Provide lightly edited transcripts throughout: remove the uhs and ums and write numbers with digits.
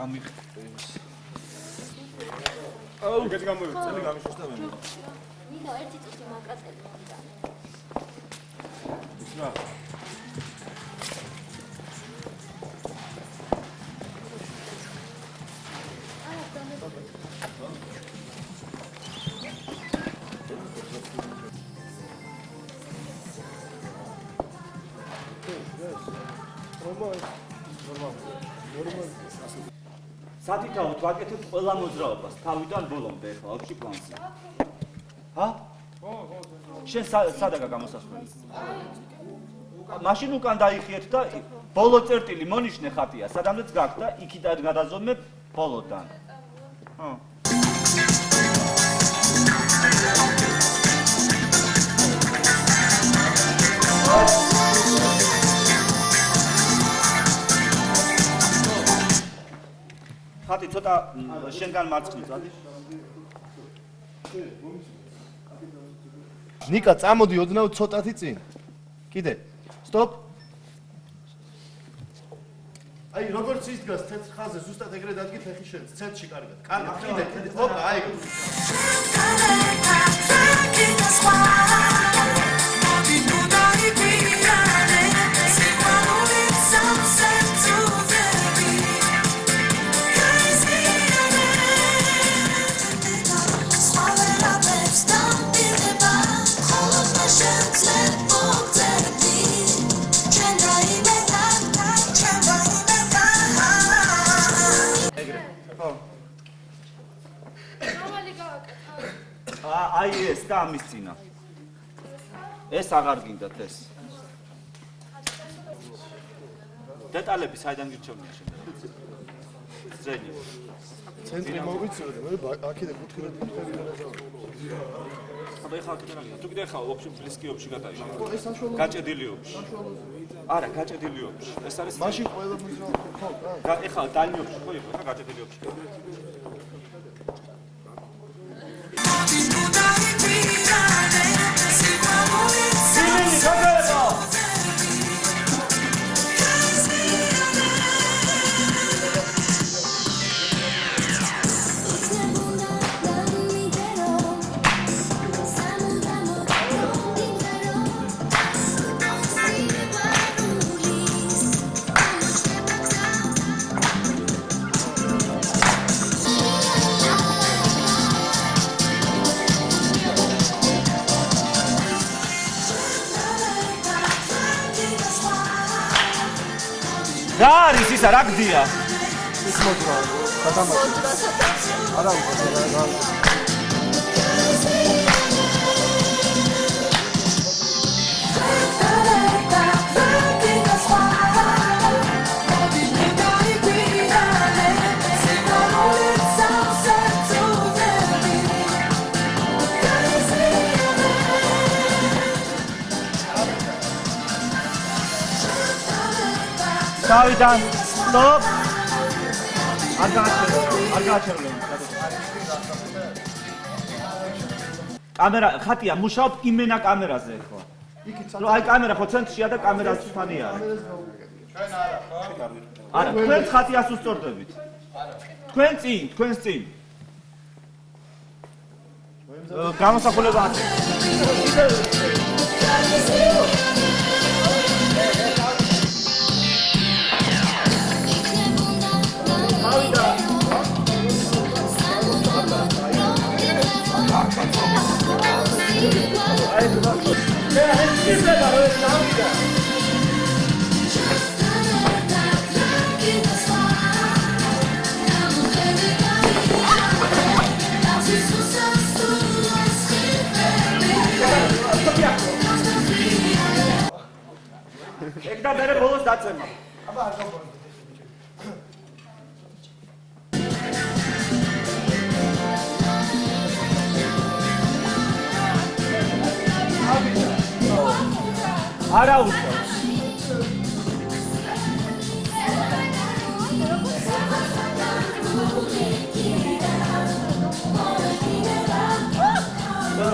გამიხდეს. აუ, ეგეთი გამოიყვე, წელი გამიშვის და მე. ნინო, ერთი წუთი მაკრატელი მომიდა. ისმა. სათითაოდ ვაკეთებ ყველა მოძრაობას, თავიდან ბოლომდე ახლა ოქში პლანზე. ჰა? შენ სადაგა გამოსასვლელი? მაშინ უკან დაიხიეთ და ბოლო წერტილი მონიშნე ხატია, სადამდეც გაქვს და იქიდან გადაზომებ ბოლოდან. ჰა. ხატი ცოტა შენგან მარცხნივ წადი. ნიკა, წამოდი ოდნავ ცოტათი წინ. კიდე. სტოპ. აი, როგორც ის დგას თეთრ ხაზზე, ზუსტად ეგრე დადგი ფეხი შენ, ცენტრში კარგად. კარგად, კიდე. ოპა, აი. აი ეს და ამის წინა. ეს აღარ გინდათ ეს. დეტალები საიდან გირჩევნია შენ? ძენი. ცენტრი მოვიწოდე, მე აქედან კუთხეები გადავიდა. აბა ეხლა აქედან აღია. თუ კიდე ხარ ოფში ბლისკი ოფში გადაიშე. ეს საშუალო. გაჭედილი ოფში. არა, გაჭედილი ოფში. ეს არის მაშინ ყველა მოძრაობა ხო, რა? ეხლა დანი ოფში ხო იყო, ეხლა გაჭედილი ოფში. რა არის ისა რა გდია? ის მოძრაობა, გადამაჭრა. არა, რა. თავიდან სტოპ. არ გააჩერლე. კამერა ხატია მუშაობ იმენა კამერაზე ხო? ნუ აი კამერა ხო ცენტრშია და კამერასთანია. ჩვენ არა, ხო? არა, თქვენ ხატიას უსწორდებით. თქვენ წინ. გამოსახულება ასე. ეგ და მე ბოლოს დაწემა. აბა არ გავყო. არა უშავს.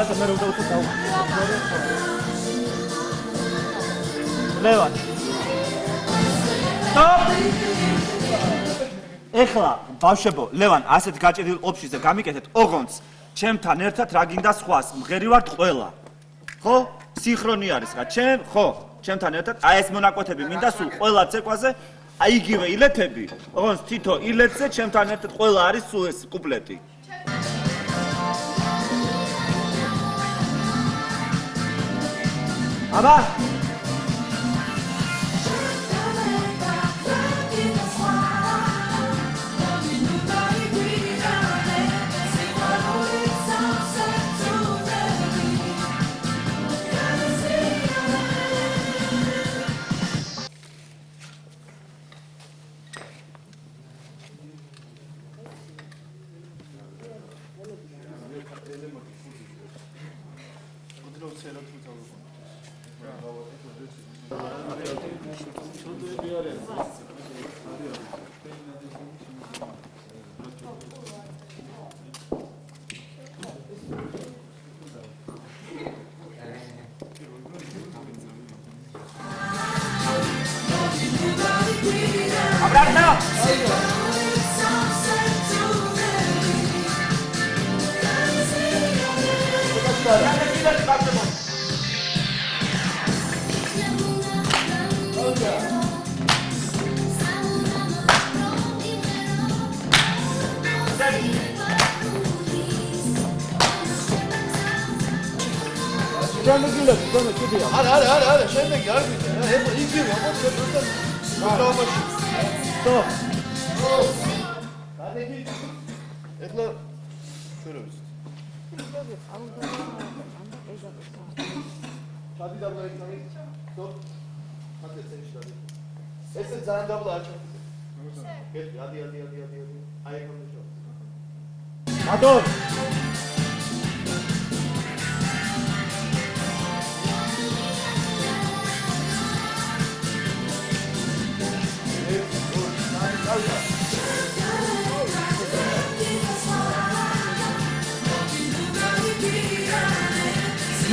და მე რომ დავუწევ. ლევან. სტოპ. ეხლა ბავშვებო, ლევან, ასეთ გაჭედილ ოფშიზე გამიკეთეთ, ოღონდ ჩემთან ერთად რა გინდა სხვას, მღერი ვართ ყველა. ხო? სინქრონი არის რა, ხო, ჩემთან ერთად, აი ეს მონაკვეთები მინდა სულ ყველა ცეკვაზე, აი იგივე ილეთები, ოღონდ თითო ილეთზე ჩემთან ერთად ყველა არის სულ ეს კუპლეტი. აბა არა, შემდეგი არ გიწევ. ეხლა იგივე, აბა შეფრთხილ. მოწამაში. ხო. გადაგი. ეხლა შორებს. ჩადი და მოიწამი. ხო. ხათე წეშტადი. ესე ძალიან დაბლა არ ჩადი. გეტყვი, ადი. აი ეხლა მოიწამი. მადლობ.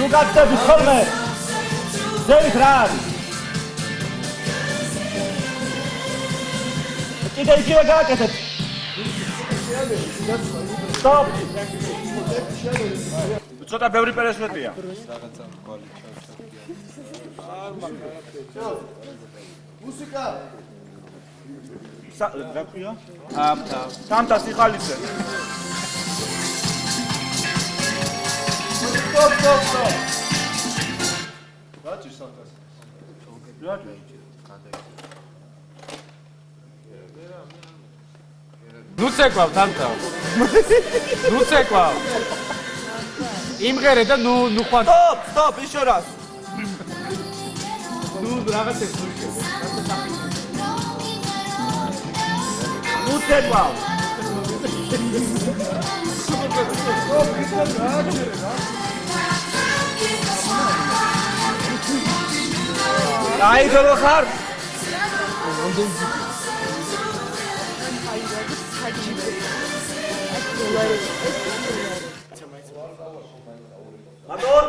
ნუ გაწევი ხოლმე ზევით რა არის კიდე იგივე გააკეთეთ სტოპ ცოტა ბევრი პერესვეტია მუსიკა რა ქვია თამთა სიხალიძე Stop. Rači santas. Nu cekvav, tanta. Nu cekvav. Imgere da nu xvat. Stop, еще раз. Nu რაღაცა სულში. Nu cekvav. Ai, dolo xar. Motor.